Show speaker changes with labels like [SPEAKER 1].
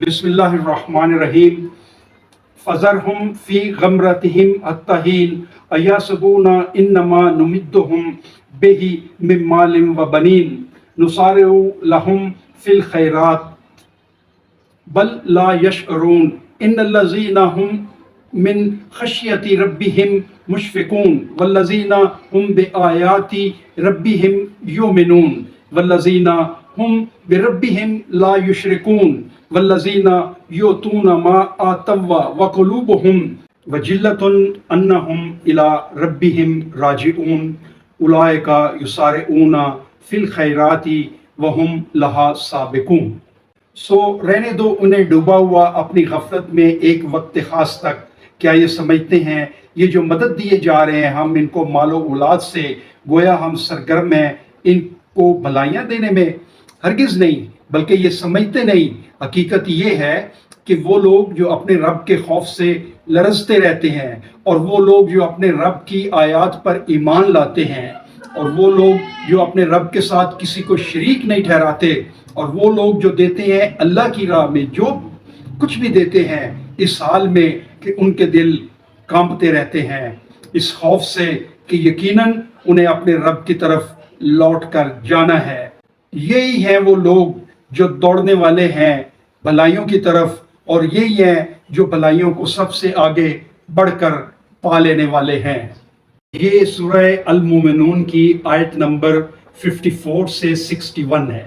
[SPEAKER 1] बिस्मिल्लाहिर्रहमानिर्रहीम फज़रहुम फ़ी गमरतिहिम अत्तहीन अयहसबूना इन्नमा नुमिद्दुहुम बिही मिन मालिन व बनीन नुसारिउ लहुम फ़िल खैरात बल ला यशअरून इन्नल्लज़ीना हुम मिन खश्यति रब्बिहिम मुशफ़िकून वल्लज़ीना हुम बिआयाति रब्बिहिम युमिनून वल्लज़ीना हुम बिरब्बिहिम ला युशरिकून वल्लज़ीना युतूना मा आतव व क़ुलूबुहुम वजिल्लतुन अन्नहुम इला रब्बिहिम राजिऊन उलाइका युसारिऊना फ़िल खैराति व हुम लहा साबिकून। रहने दो उन्हें डूबा हुआ अपनी गफलत में एक वक्त खास तक। क्या ये समझते हैं ये जो मदद दिए जा रहे हैं हम इनको मालो औलाद से, गोया हम सरगर्म हैं इनको भलाइयाँ देने में? हरगिज़ नहीं, बल्कि ये समझते नहीं। हकीकत ये है कि वो लोग जो अपने रब के खौफ से लरजते रहते हैं और वो लोग जो अपने रब की आयात पर ईमान लाते हैं और वो लोग जो अपने रब के साथ किसी को शरीक नहीं ठहराते और वो लोग जो देते हैं अल्लाह की राह में, जो कुछ भी देते हैं इस हाल में कि उनके दिल कांपते रहते हैं इस खौफ से कि यकीनन उन्हें अपने रब की तरफ लौट कर जाना है। यही हैं वो लोग जो दौड़ने वाले हैं भलाइयों की तरफ और यही हैं जो भलाइयों को सबसे आगे बढ़कर पा लेने वाले हैं। ये सूरह अल मोमिनून की आयत नंबर 54 से 61 है।